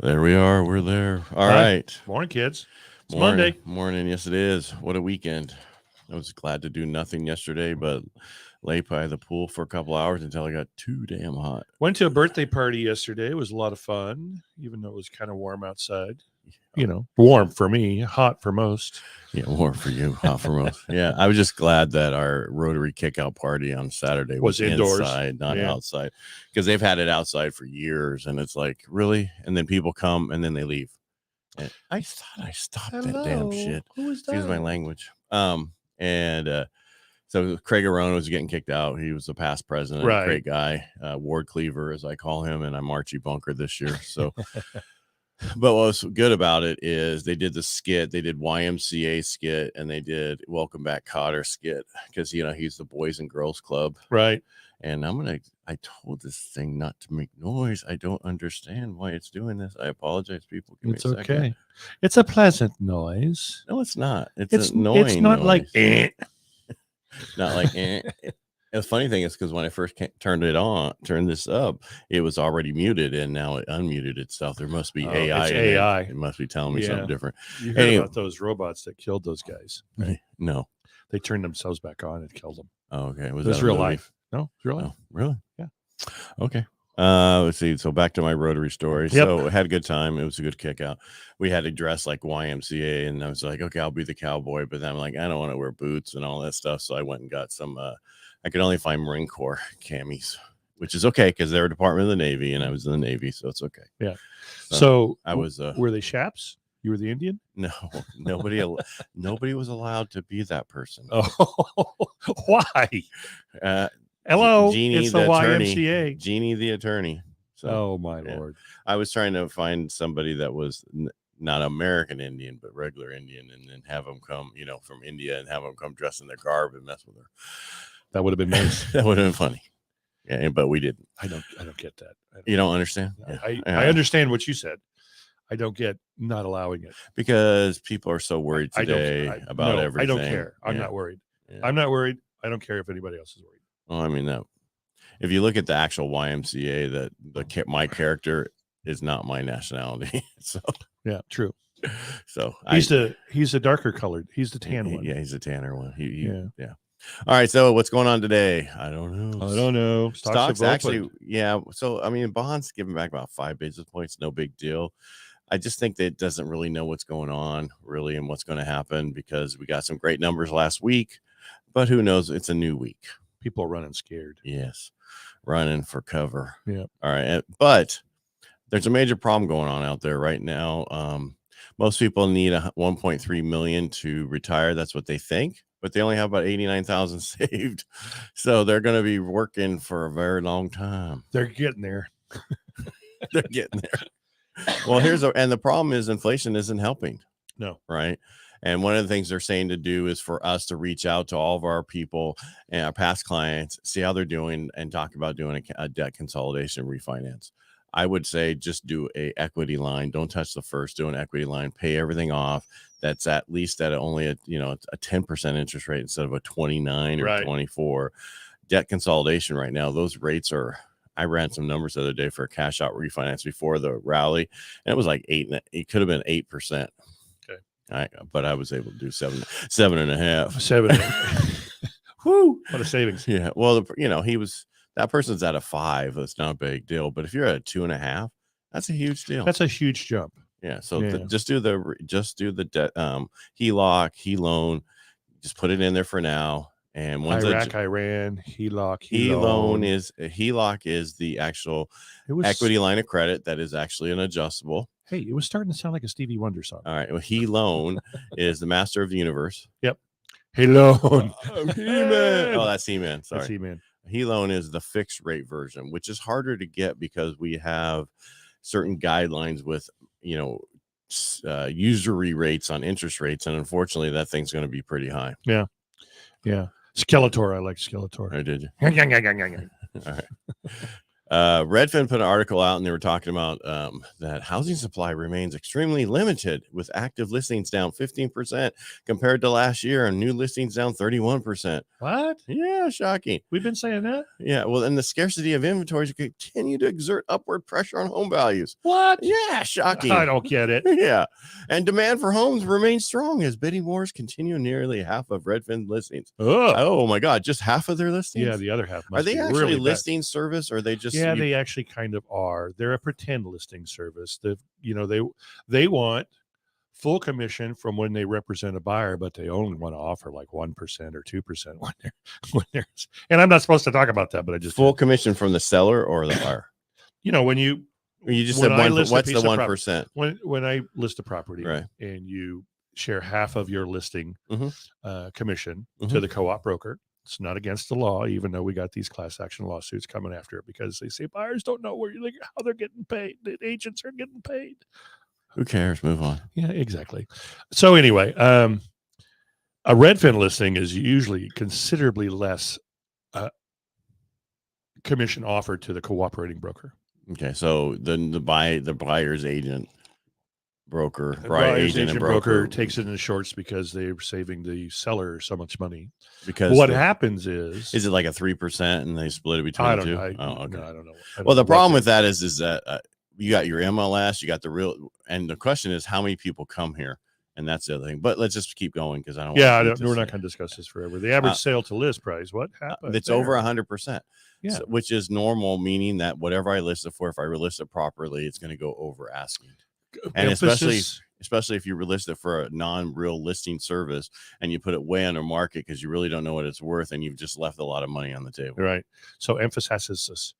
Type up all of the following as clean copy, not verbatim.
There we are. We're there. All Hi. right. Morning, kids. It's Morning. Monday. Morning. Yes, it is. What a weekend. I was glad to do nothing yesterday, but lay by the pool for a couple hours until I got too damn hot. Went to a birthday party yesterday. It was a lot of fun, even though it was kind of warm outside. You know, warm for me, hot for most. Yeah, warm for you, hot for most. Yeah, I was just glad that our Rotary kickout party on Saturday was indoors, inside, not outside, because they've had it outside for years, and it's like, really? And then people come and then they leave. And I thought I stopped that damn shit. Who is that? Excuse my language. So Craig Arona was getting kicked out. He was the past president, great guy, Ward Cleaver, as I call him, and I'm Archie Bunker this year. So, but what was good about it is they did the skit, they did YMCA skit, and they did Welcome Back Kotter skit because he's the Boys and Girls Club, right? And I told this thing not to make noise. I don't understand why it's doing this. I apologize, people. It's okay. It's a pleasant noise. No, it's not. It's annoying. It's not noise. Like not like The funny thing is because when I first turned this up, it was already muted, and now it unmuted itself. There must be AI. AI. It must be telling me something different. You heard about those robots that killed those guys? Right? No, they turned themselves back on and killed them. Oh, okay. Was that real life? No, it's real life. Oh, really? Yeah. Okay. Let's see. So back to my Rotary story. Yep. So I had a good time. It was a good kick out. We had to dress like YMCA, and I was like, okay, I'll be the cowboy. But then I'm like, I don't want to wear boots and all that stuff. So I went and got some. I could only find Marine Corps camis, which is okay because they're a Department of the Navy, and I was in the Navy, so it's okay. Yeah. So I was. Were they chaps? You were the Indian? No, nobody was allowed to be that person. Oh, why? Hello, Jeannie, it's the YMCA. Jeannie, the attorney. So, oh my Lord! I was trying to find somebody that was not American Indian, but regular Indian, and then have them come, from India, and have them come dress in their garb and mess with her. That would have been nice. That would have been funny. Yeah, but we didn't. I don't get that. You don't understand? I understand what you said. I don't get not allowing it because people are so worried today about everything. I don't care. I'm not worried. Yeah. I'm not worried. I don't care if anybody else is worried. Well, I mean, if you look at the actual YMCA, my character is not my nationality. So yeah, true. So he's a darker colored. He's the tan one. Yeah, he's a tanner one. Yeah. All right. So what's going on today? I don't know. Stocks actually, yeah. So I mean, bonds giving back about 5 basis points. No big deal. I just think that it doesn't really know what's going on really and what's going to happen because we got some great numbers last week, but who knows? It's a new week. People are running scared. Yes. Running for cover. Yeah. All right. But there's a major problem going on out there right now. Most people need 1.3 million to retire. That's what they think, but they only have about 89,000 saved. So they're going to be working for a very long time. They're getting there. They're getting there. Well, and the problem is inflation isn't helping. No. Right. And one of the things they're saying to do is for us to reach out to all of our people and our past clients, see how they're doing, and talk about doing a debt consolidation refinance. I would say just do a equity line. Don't touch the first. Do an equity line. Pay everything off. That's at least at only a 10% interest rate instead of a 29 or 24. Debt consolidation right now, those rates are. I ran some numbers the other day for a cash out refinance before the rally, and it was like 8. It could have been 8%. But I was able to do 7.5. 7. Whoo! What a savings. Yeah. Well, that person's at a 5. That's not a big deal. But if you're at a 2.5, that's a huge deal. That's a huge jump. Yeah. So just do the debt, HELOC, loan. Just put it in there for now. And once Iran, HELOC. HELOC is the actual equity line of credit that is actually an adjustable. Hey, it was starting to sound like a Stevie Wonder song. All right. Well, He-Loan is the master of the universe. Yep. He-Loan. He-Man. Oh, that's He-Man. Sorry. That's He-Man. He-Loan is the fixed rate version, which is harder to get because we have certain guidelines with, usury rates on interest rates. And unfortunately, that thing's going to be pretty high. Yeah. Yeah. Skeletor. I like Skeletor. Oh, did you? All right. Redfin put an article out and they were talking about that housing supply remains extremely limited, with active listings down 15% compared to last year and new listings down 31%. What? Yeah, shocking. We've been saying that? Yeah, well, and the scarcity of inventories continue to exert upward pressure on home values. What? Yeah, shocking. I don't get it. Yeah, and demand for homes remains strong as bidding wars continue. Nearly half of Redfin listings. Ugh. Oh my God, just half of their listings? Yeah, the other half Are they be actually really bad. listing service, or are they just? Yeah, they actually kind of are. They're a pretend listing service. They want full commission from when they represent a buyer, but they only want to offer like 1% or 2% when there's. And I'm not supposed to talk about that, but I just full commission from the seller or the buyer. When you just said one. What's the 1%? When I list a property, right, and you share half of your listing commission Mm-hmm. to the co-op broker. It's not against the law, even though we got these class action lawsuits coming after it because they say buyers don't know how they're getting paid. The agents are getting paid. Who cares? Move on. Yeah, exactly. So anyway, a Redfin listing is usually considerably less commission offered to the cooperating broker. Okay, so then the buyer's agent. Broker, agent and broker takes it in shorts because they're saving the seller so much money. Because what happens is it like a 3% and they split it between the two? Okay. No, I don't know. Well, the problem with that is that you got your MLS, you got the real, and the question is how many people come here, and that's the other thing. But let's just keep going because I don't. Yeah, we're not going to discuss this forever. The average sale to list price, what happened? It's over 100%. Yeah, so, which is normal, meaning that whatever I list it for, if I list it properly, it's going to go over asking. And especially if you list it for a non-real listing service and you put it way under market because you really don't know what it's worth and you've just left a lot of money on the table. Right. So emphasis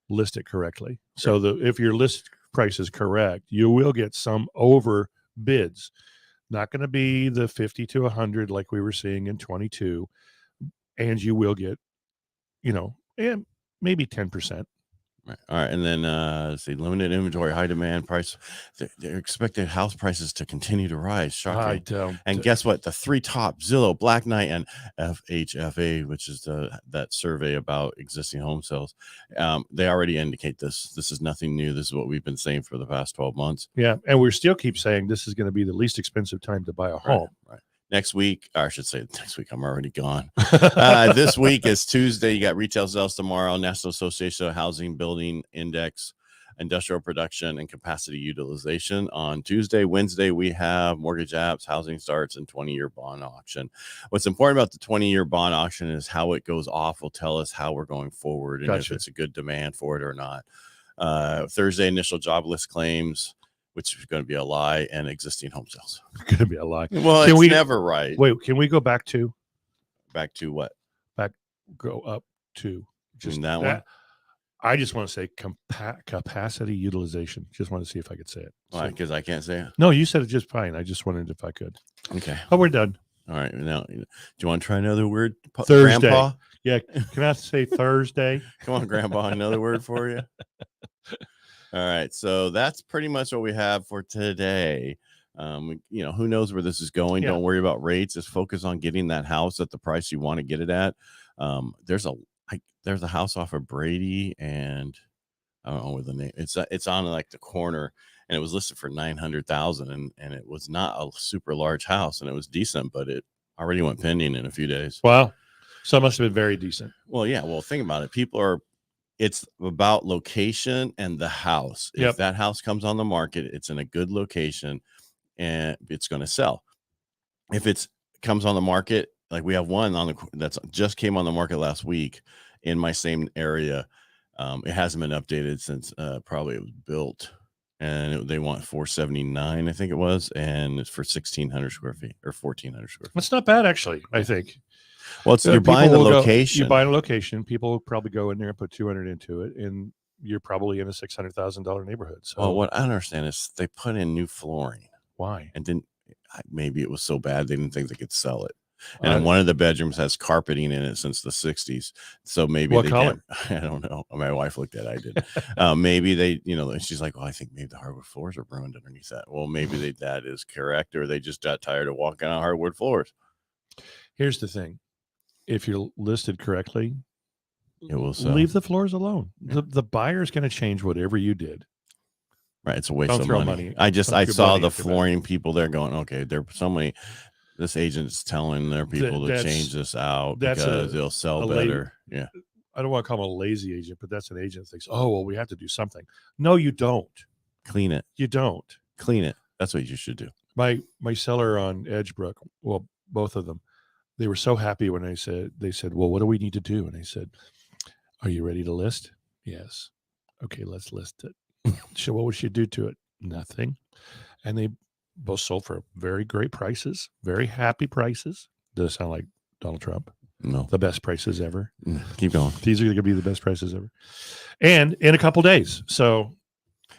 list it correctly. So if your list price is correct, you will get some over bids. Not going to be the 50 to 100 like we were seeing in 22, and you will get, and maybe 10%. Right. All right. And then let's see, limited inventory, high demand, price. They're expecting house prices to continue to rise. Shocking. And guess what? The three top, Zillow, Black Knight, and FHFA, which is that survey about existing home sales, they already indicate this. This is nothing new. This is what we've been saying for the past 12 months. Yeah. And we still keep saying this is going to be the least expensive time to buy a home. Right. Next week, or I should say next week, I'm already gone. This week is Tuesday. You got retail sales tomorrow, National Association of Housing Building Index, industrial production, and capacity utilization on Tuesday. Wednesday, we have mortgage apps, housing starts, and 20-year bond auction. What's important about the 20-year bond auction is how it goes off will tell us how we're going forward and if it's a good demand for it or not. Thursday, initial jobless claims, which is going to be a lie, and existing home sales. Going to be a lie. Well, it's never right. Wait, can we go back to what? Go up to just that one. I just want to say capacity utilization. Just want to see if I could say it. Why? Because I can't say it. No, you said it just fine. I just wondered if I could. Okay. Oh, we're done. All right. Now, do you want to try another word? Thursday. Grandpa? Yeah. Can I say Thursday? Come on, Grandpa. Another word for you. All right, so that's pretty much what we have for today. Who knows where this is going? Yeah. Don't worry about rates. Just focus on getting that house at the price you want to get it at. There's a house off of Brady, and I don't know where the name. It's on like the corner, and it was listed for $900,000, and it was not a super large house, and it was decent, but it already went pending in a few days. Wow, so it must have been very decent. Well, yeah. Well, think about it. It's about location and the house. If that house comes on the market, it's in a good location and it's going to sell. If it comes on the market, like we have one that's just came on the market last week in my same area. It hasn't been updated since probably it was built, and they want $479, I think it was, and it's for 1,600 square feet or 1,400 square feet. That's not bad, actually, I think. Well, you're buying the location. You buy a location. People will probably go in there and put 200 into it, and you're probably in a $600,000 neighborhood. So, well, what I understand is they put in new flooring. Why? And maybe it was so bad they didn't think they could sell it. And one of the bedrooms has carpeting in it since the 60s. So maybe what color? I don't know. My wife looked at it. I did. Maybe they, she's like, well, I think maybe the hardwood floors are ruined underneath that. Well, maybe that is correct, or they just got tired of walking on hardwood floors. Here's the thing. If you're listed correctly, it will sell. Leave the floors alone. Yeah. The buyer's going to change whatever you did. Right. It's a waste Don't of throw money. money. I Don't throw saw money the into that. flooring people there going, okay, there's so many. This agent's telling their people to change this out because it'll sell better. Yeah. I don't want to call him a lazy agent, but that's an agent that thinks, oh, well, we have to do something. No, you don't. Clean it. You don't. Clean it. That's what you should do. My seller on Edgebrook, well, both of them, they were so happy when they said, well, what do we need to do? And I said, are you ready to list? Yes. Okay, let's list it. So what would you do to it? Nothing. And they both sold for very great prices, very happy prices. Does it sound like Donald Trump? No. The best prices ever. Keep going. These are going to be the best prices ever. And in a couple days. So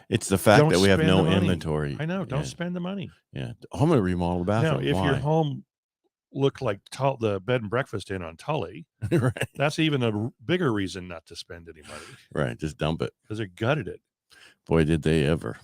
it's the fact that we have no inventory. I know. Don't spend the money. Yeah. I'm going to remodel the bathroom. Now, if your home looked like the bed and breakfast inn on Tully, right, that's even a bigger reason not to spend any money. Right. Just dump it. Because they gutted it. Boy, did they ever.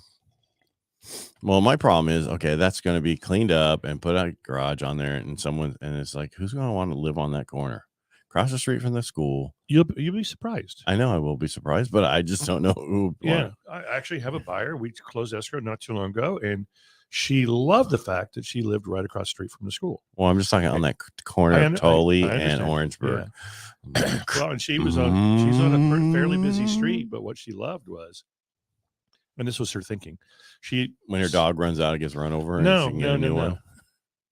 Well, my problem is, okay, that's going to be cleaned up and put a garage on there, and it's like, who's going to want to live on that corner across the street from the school? You'll be surprised. I know I will be surprised, but I just don't know who. Yeah, I actually have a buyer. We closed escrow not too long ago, and she loved the fact that she lived right across the street from the school. Well, I'm just talking on that corner of Tully and Orangeburg. Yeah. Well, and she's on a fairly busy street, but what she loved was, and this was her thinking, when her dog runs out, it gets run over. No. One.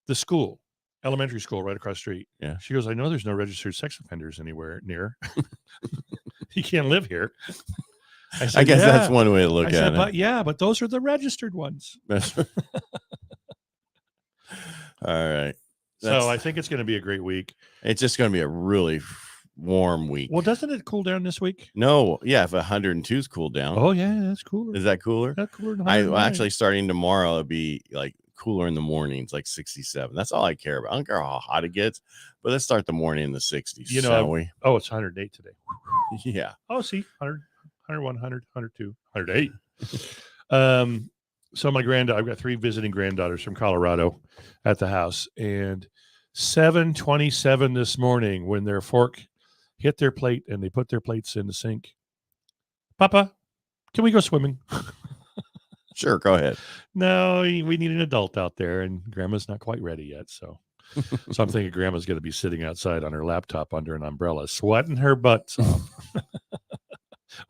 The school, elementary school, right across the street. Yeah. She goes, I know there's no registered sex offenders anywhere near. You can't live here. I guess that's one way to look at it. But those are the registered ones. All right. So I think it's going to be a great week. It's just going to be a really warm week. Well, doesn't it cool down this week? No. Yeah. If 102's cooled down. Oh, yeah. That's cooler. Is that cooler? That's cooler than actually starting tomorrow, it'll be like cooler in the mornings, like 67. That's all I care about. I don't care how hot it gets, but let's start the morning in the 60s. Shall we? Oh, it's 108 today. Yeah. Oh, see, 100, 101, 100, 102, 108. So I've got 3 visiting granddaughters from Colorado at the house, and 7:27 this morning when their fork hit their plate and they put their plates in the sink. Papa, can we go swimming? Sure, go ahead. No, we need an adult out there, and Grandma's not quite ready yet. So I'm thinking Grandma's going to be sitting outside on her laptop under an umbrella, sweating her butts off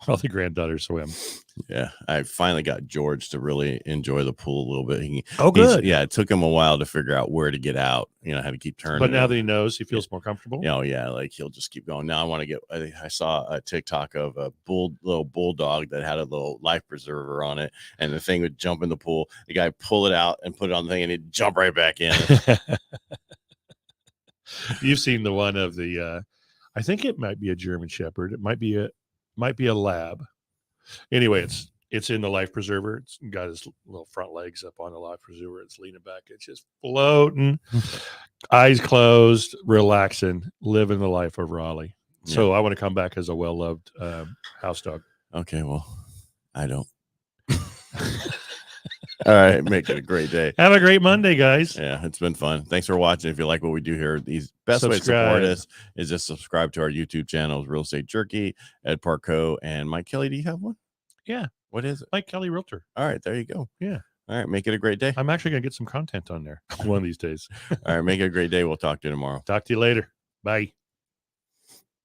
while the granddaughters swim. Yeah, I finally got George to really enjoy the pool a little bit. Good. Yeah, it took him a while to figure out where to get out, how to keep turning. But now that he knows, he feels more comfortable. Oh, yeah, like he'll just keep going. Now I saw a TikTok of a little bulldog that had a little life preserver on it, and the thing would jump in the pool. The guy pull it out and put it on the thing, and he'd jump right back in. You've seen the one of the, I think it might be a German Shepherd. It might be a lab. Anyway, it's in the life preserver. It's got his little front legs up on the life preserver. It's leaning back. It's just floating, eyes closed, relaxing, living the life of Raleigh. Yeah. So I want to come back as a well-loved house dog. Okay, well, I don't. All right, make it a great day. Have a great Monday, guys. Yeah, it's been fun. Thanks for watching. If you like what we do here, the best way to support us is just subscribe to our YouTube channels, Real Estate Jerky, Ed Parcaut, and Mike Kelly. Do you have one? Yeah. What is it? Mike Kelly Realtor. All right, there you go. Yeah. All right, make it a great day. I'm actually going to get some content on there one of these days. All right, make it a great day. We'll talk to you tomorrow. Talk to you later. Bye.